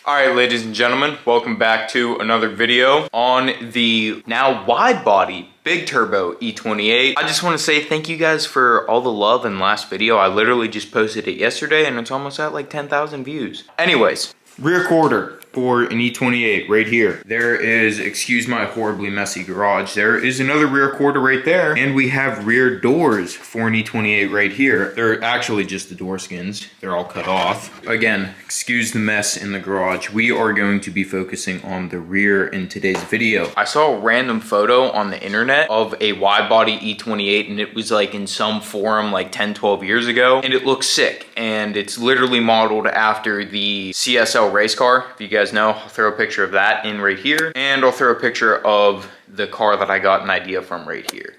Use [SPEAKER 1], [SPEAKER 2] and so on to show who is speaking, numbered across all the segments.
[SPEAKER 1] Alright, ladies and gentlemen, welcome back to another video on the now wide body big turbo E28. I just want to say thank you guys for all the love in the last video. I literally just posted it yesterday and it's almost at like 10,000 views. Anyways, rear quarter for an E28 right here. There is, excuse my horribly messy garage, there is another rear quarter right there, and we have rear doors for an E28 right here. They're actually just the door skins. They're all cut off. Again, excuse the mess in the garage. We are going to be focusing on the rear in today's video. I saw a random photo on the internet of a wide body E28 and it was like in some forum like 10, 12 years ago, and it looks sick. And it's literally modeled after the CSL race car. If you guys know, I'll throw a picture of that in right here, and I'll throw a picture of the car that I got an idea from right here.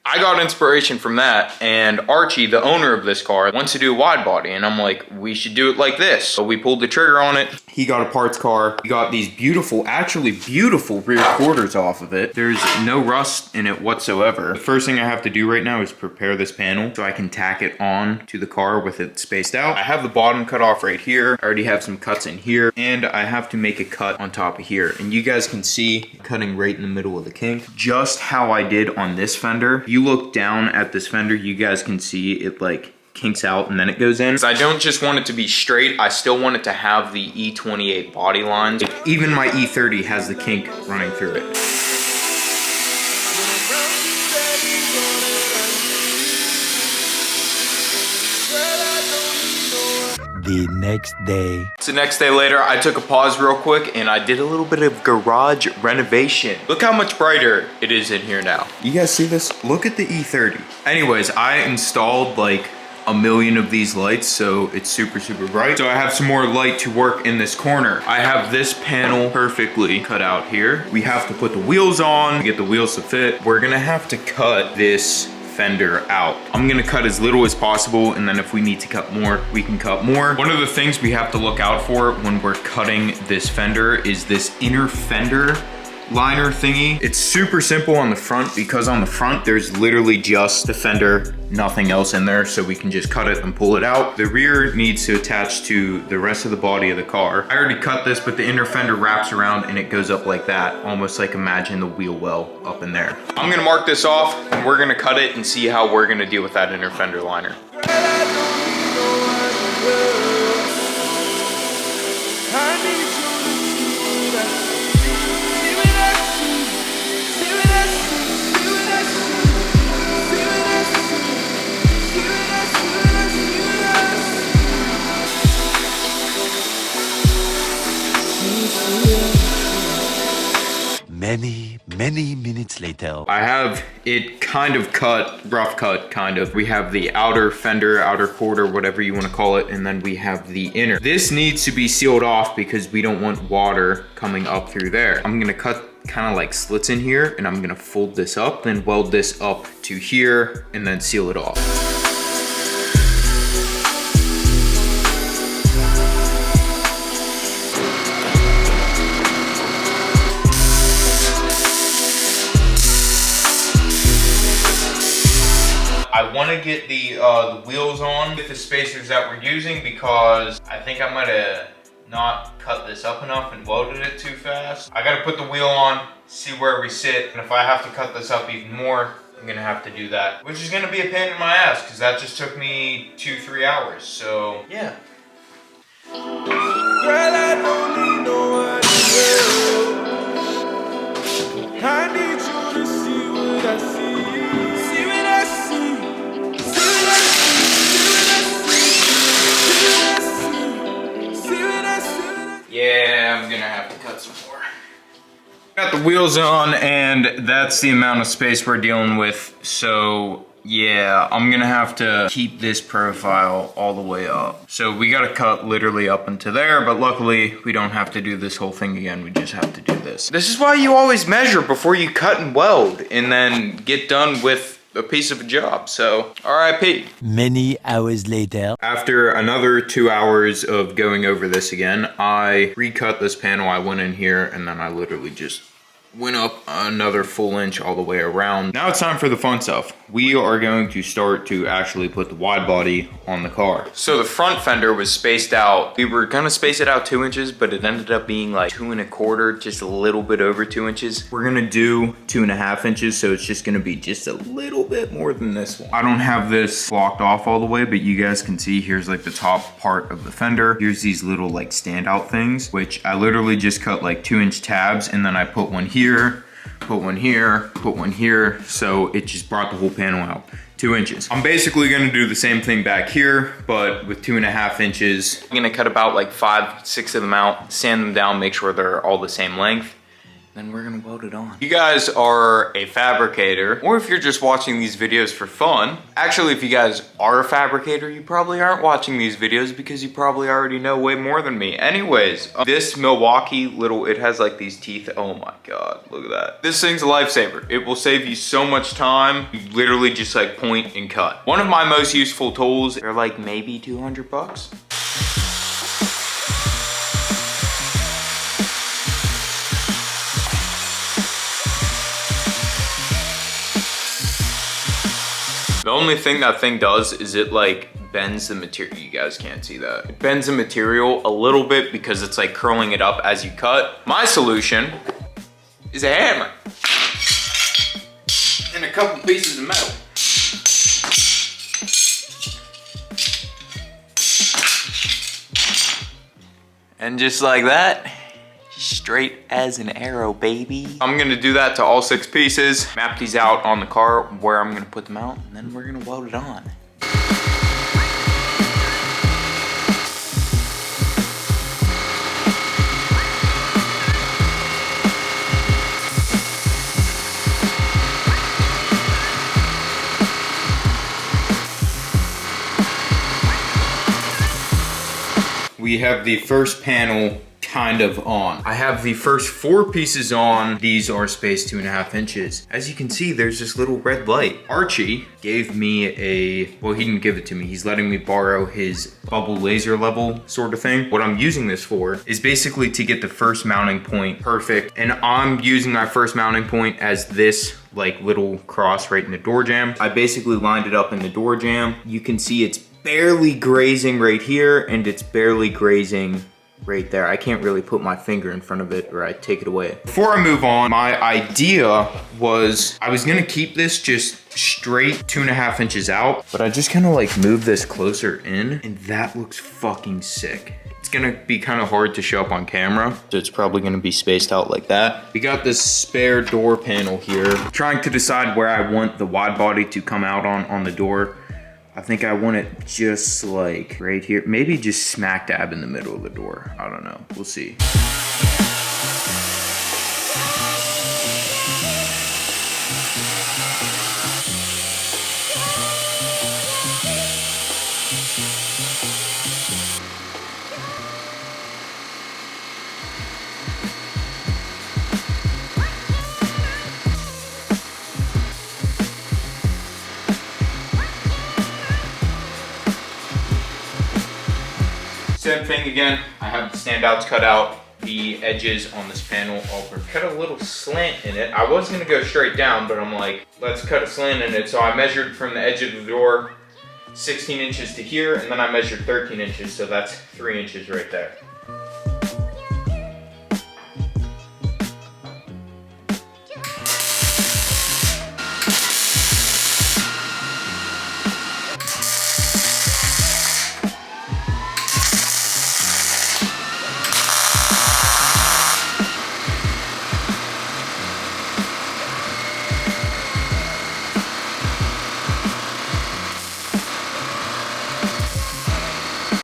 [SPEAKER 1] I got inspiration from that, and Archie, the owner of this car, wants to do a wide body, and I'm like, we should do it like this. So we pulled the trigger on it. He got a parts car. We got these beautiful, actually beautiful rear quarters off of it. There's no rust in it whatsoever. The first thing I have to do right now is prepare this panel so I can tack it on to the car with it spaced out. I have the bottom cut off right here. I already have some cuts in here, and I have to make a cut on top of here. And you guys can see cutting right in the middle of the kink, just how I did on this fender. You look down at this fender, you guys can see it like kinks out and then it goes in. I don't just want it to be straight, I still want it to have the E28 body lines. Even my E30 has the kink running through it.
[SPEAKER 2] The next day.
[SPEAKER 1] So next day later, I took a pause real quick and I did a little bit of garage renovation. Look how much brighter it is in here now. You guys see this? Look at the E30. Anyways, I installed like a million of these lights, so it's super bright. So I have some more light to work in this corner. I have this panel perfectly cut out here. We have to put the wheels on to get the wheels to fit. We're gonna have to cut this fender out. I'm gonna cut as little as possible, and then if we need to cut more, we can cut more. One of the things we have to look out for when we're cutting this fender is this inner fender liner thingy. It's super simple on the front because on the front there's literally just the fender, nothing else in there, so we can just cut it and pull it out. The rear needs to attach to the rest of the body of the car. I already cut this, but the inner fender wraps around and it goes up like that, almost like imagine the wheel well up in there. I'm gonna mark this off and we're gonna cut it and see how we're gonna deal with that inner fender liner.
[SPEAKER 2] Many minutes later.
[SPEAKER 1] I have it kind of cut, rough cut, kind of. We have the outer fender, outer quarter, whatever you want to call it, and then we have the inner. This needs to be sealed off because we don't want water coming up through there. I'm gonna cut kind of like slits in here, and I'm gonna fold this up, then weld this up to here, and then seal it off. I want to get the wheels on with the spacers that we're using because I think I might have not cut this up enough and welded it too fast. I got to put the wheel on, see where we sit, and if I have to cut this up even more, I'm gonna have to do that, which is gonna be a pain in my ass because that just took me 2-3 hours. So yeah. Girl, I don't need nobody else. I need you to see what I see. See what I see. Yeah, I'm gonna have to cut some more. Got the wheels on, and that's the amount of space we're dealing with. So yeah, I'm gonna have to keep this profile all the way up. So we gotta cut literally up into there, but luckily we don't have to do this whole thing again. We just have to do this. This is why you always measure before you cut and weld, and then get done with a piece of a job. So RIP.
[SPEAKER 2] Many hours later.
[SPEAKER 1] After another 2 hours of going over this again, I recut this panel. I went in here and then I literally just went up another full inch all the way around. Now it's time for the fun stuff. We are going to start to actually put the wide body on the car. So the front fender was spaced out. We were gonna space it out 2 inches, but it ended up being like 2 1/4, just a little bit over 2 inches. We're gonna do 2 1/2 inches, so it's just gonna be just a little bit more than this one. I don't have this blocked off all the way, but you guys can see here's like the top part of the fender. Here's these little like standout things, which I literally just cut like 2-inch tabs, and then I put one here, put one here, put one here. So it just brought the whole panel out 2 inches. I'm basically gonna do the same thing back here, but with 2 1/2 inches. I'm gonna cut about like 5, 6 of them out, sand them down, make sure they're all the same length. Then we're gonna weld it on. If you guys are a fabricator, or if you're just watching these videos for fun, actually if you guys are a fabricator, you probably aren't watching these videos because you probably already know way more than me. Anyways, this Milwaukee it has like these teeth. Oh my God, look at that. This thing's a lifesaver. It will save you so much time. You literally just like point and cut. One of my most useful tools, they're like maybe 200 bucks. The only thing that thing does is it like bends the material. You guys can't see that. It bends the material a little bit because it's like curling it up as you cut. My solution is a hammer and a couple pieces of metal. And just like that, straight as an arrow, baby. I'm gonna do that to all 6 pieces, map these out on the car where I'm gonna put them out, and then we're gonna weld it on. We have the first panel kind of on. I have the first 4 pieces on. These are spaced 2 1/2 inches. As you can see, there's this little red light. Archie gave me well, he didn't give it to me. He's letting me borrow his bubble laser level sort of thing. What I'm using this for is basically to get the first mounting point perfect. And I'm using my first mounting point as this like little cross right in the door jamb. I basically lined it up in the door jamb. You can see it's barely grazing right here, and it's barely grazing right there. I can't really put my finger in front of it or I take it away. Before I move on, my idea was I was gonna keep this just straight 2 1/2 inches out, but I just kind of like move this closer in, and that looks fucking sick. It's gonna be kind of hard to show up on camera, so it's probably gonna be spaced out like that. We got this spare door panel here. Trying to decide where I want the wide body to come out on the door. I think I want it just like right here. Maybe just smack dab in the middle of the door. I don't know, we'll see. Same thing again, I have the standouts cut out. The edges on this panel are cut a little slant in it. I was gonna go straight down, but I'm like, let's cut a slant in it. So I measured from the edge of the door 16 inches to here, and then I measured 13 inches, so that's 3 inches right there.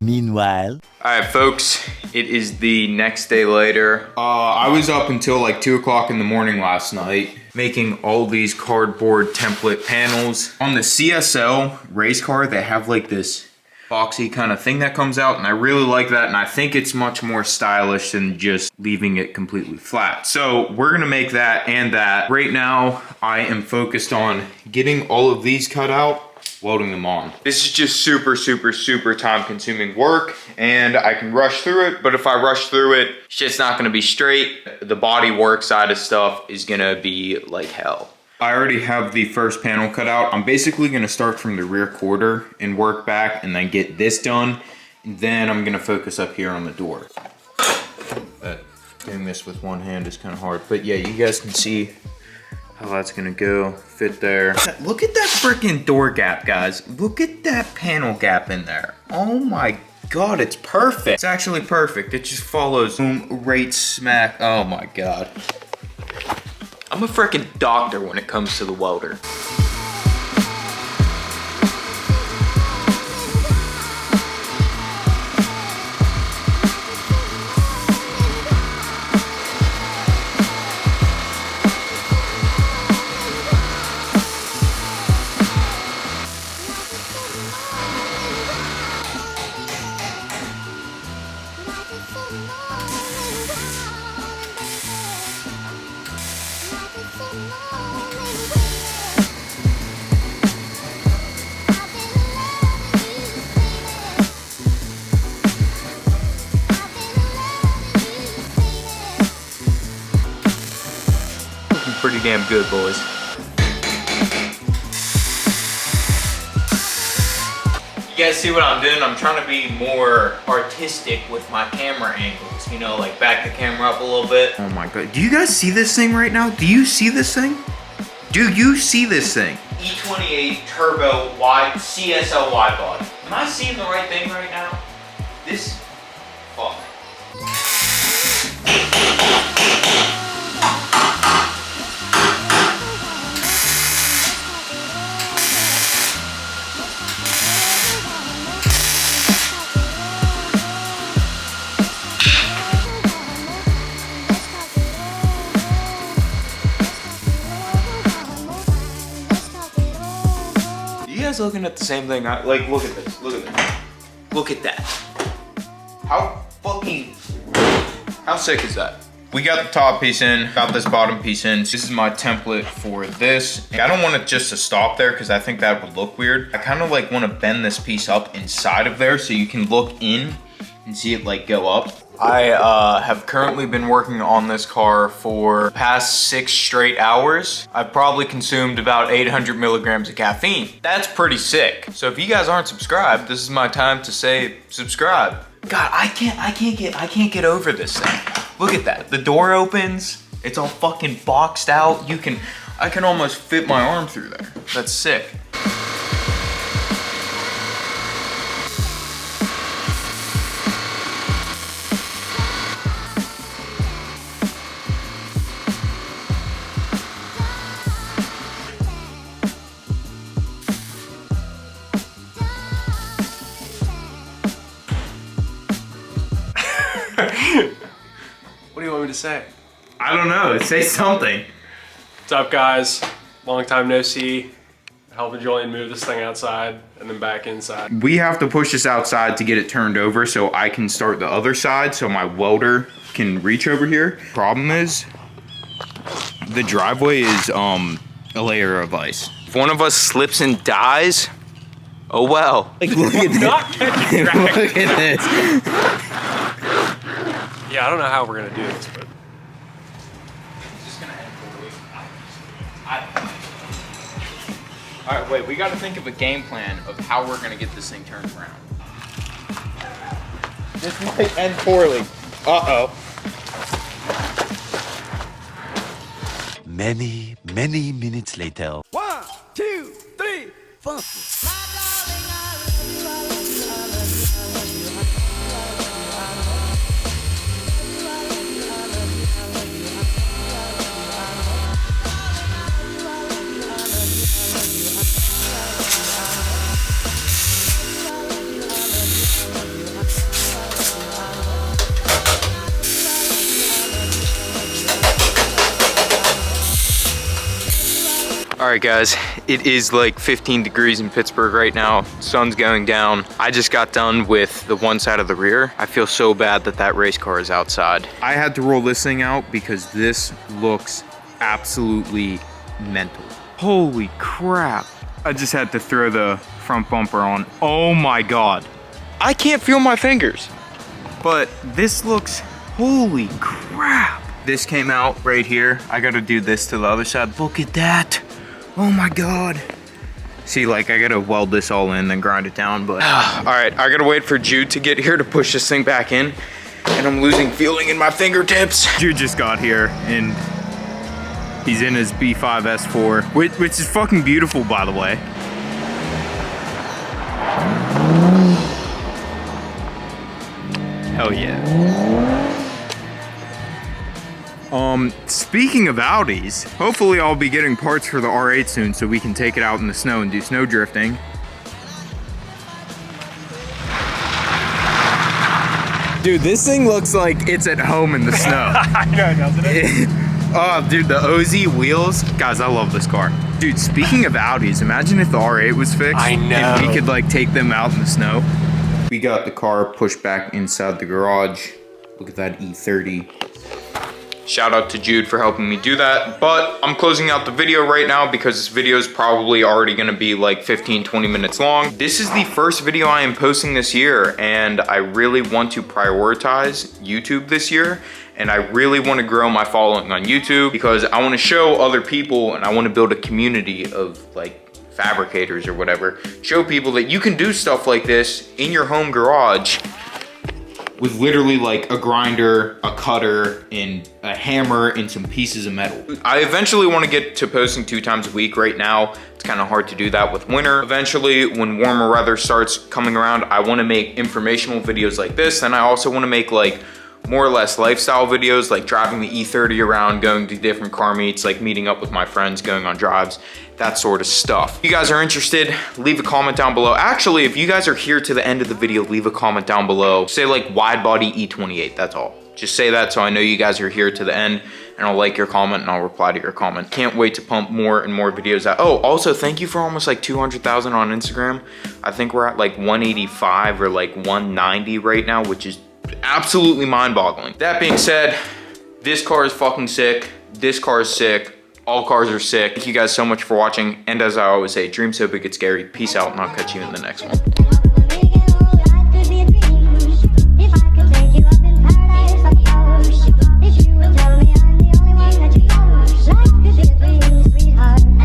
[SPEAKER 2] Meanwhile.
[SPEAKER 1] All right, folks, it is the next day later. I was up until like 2 o'clock in the morning last night making all these cardboard template panels. On the CSL race car, they have like this boxy kind of thing that comes out, and I really like that, and I think it's much more stylish than just leaving it completely flat. So we're gonna make that and that. Right now, I am focused on getting all of these cut out welding them on. This is just super, super, super time consuming work, and I can rush through it, but if I rush through it, shit's not gonna be straight. The body work side of stuff is gonna be like hell. I already have the first panel cut out. I'm basically gonna start from the rear quarter and work back and then get this done. And then I'm gonna focus up here on the door. Doing this with one hand is kind of hard, but yeah, you guys can see how that's gonna go, fit there. Look at that freaking door gap, guys. Look at that panel gap in there. Oh my God, it's perfect. It's actually perfect. It just follows boom, right smack. Oh my God. I'm a freaking doctor when it comes to the welder. Pretty damn good, boys. You guys see what I'm doing? I'm trying to be more artistic with my camera angles, you know, like back the camera up a little bit. Oh my God, do you guys see this thing right now? Do you see this thing? Do you see this thing? E28 turbo wide CSL wide body. Am I seeing the right thing right now? This, fuck. You guys looking at the same thing? Like, look at this, look at this. Look at that. How sick is that? We got the top piece in, got this bottom piece in. This is my template for this. I don't want it just to stop there because I think that would look weird. I kind of like want to bend this piece up inside of there so you can look in and see it like go up. I have currently been working on this car for the past 6 straight hours. I've probably consumed about 800 milligrams of caffeine. That's pretty sick. So if you guys aren't subscribed, this is my time to say subscribe. God, I can't get over this thing. Look at that. The door opens. It's all fucking boxed out. I can almost fit my arm through there. That's sick.
[SPEAKER 3] What do you want me to say?
[SPEAKER 1] I don't know, say something.
[SPEAKER 3] What's up, guys? Long time no see. Helping Julian move this thing outside and then back inside.
[SPEAKER 1] We have to push this outside to get it turned over so I can start the other side so my welder can reach over here. Problem is, the driveway is a layer of ice. If one of us slips and dies, oh well. Like, look at this. Look at this.
[SPEAKER 3] Yeah, I don't know how we're gonna do this, but
[SPEAKER 1] all right, wait, we gotta think of a game plan of how we're gonna get this thing turned around. This might end poorly. Uh-oh.
[SPEAKER 2] Many minutes later.
[SPEAKER 4] 1, 2, 3, 4.
[SPEAKER 1] All right, guys, it is like 15 degrees in Pittsburgh right now. Sun's going down. I just got done with the one side of the rear. I feel so bad that that race car is outside. I had to roll this thing out because this looks absolutely mental. Holy crap. I just had to throw the front bumper on. Oh my God. I can't feel my fingers. But this looks, holy crap. This came out right here. I gotta do this to the other side. Look at that. Oh my God. See, like, I gotta weld this all in, then grind it down, but. All right, I gotta wait for Jude to get here to push this thing back in. And I'm losing feeling in my fingertips. Jude just got here, and he's in his B5 S4, which is fucking beautiful, by the way. Hell yeah. Speaking of Audis, hopefully I'll be getting parts for the R8 soon so we can take it out in the snow and do snow drifting. Dude, this thing looks like it's at home in the snow.
[SPEAKER 3] I know, doesn't it?
[SPEAKER 1] Oh, dude, the OZ wheels. Guys, I love this car. Dude, speaking of Audis, imagine if the R8 was fixed.
[SPEAKER 3] I know.
[SPEAKER 1] And we could, like, take them out in the snow. We got the car pushed back inside the garage. Look at that E30. Shout out to Jude for helping me do that. But I'm closing out the video right now because this video is probably already gonna be like 15, 20 minutes long. This is the first video I am posting this year, and I really want to prioritize YouTube this year. And I really want to grow my following on YouTube because I want to show other people, and I want to build a community of like fabricators or whatever. Show people that you can do stuff like this in your home garage with literally like a grinder, a cutter, and a hammer, and some pieces of metal. I eventually want to get to posting 2 times a week. Right now, it's kind of hard to do that with winter. Eventually, when warmer weather starts coming around, I want to make informational videos like this. And I also want to make like more or less lifestyle videos, like driving the E30 around, going to different car meets, like meeting up with my friends, going on drives, that sort of stuff. If you guys are interested, leave a comment down below. Actually, if you guys are here to the end of the video, leave a comment down below. Say like Widebody E28, that's all. Just say that so I know you guys are here to the end, and I'll like your comment and I'll reply to your comment. Can't wait to pump more and more videos out. Oh, also thank you for almost like 200,000 on Instagram. I think we're at like 185 or like 190 right now, which is absolutely mind-boggling. That being said, this car is fucking sick. This car is sick. All cars are sick. Thank you guys so much for watching. And as I always say, dream so big it's scary. Peace out, and I'll catch you in the next one.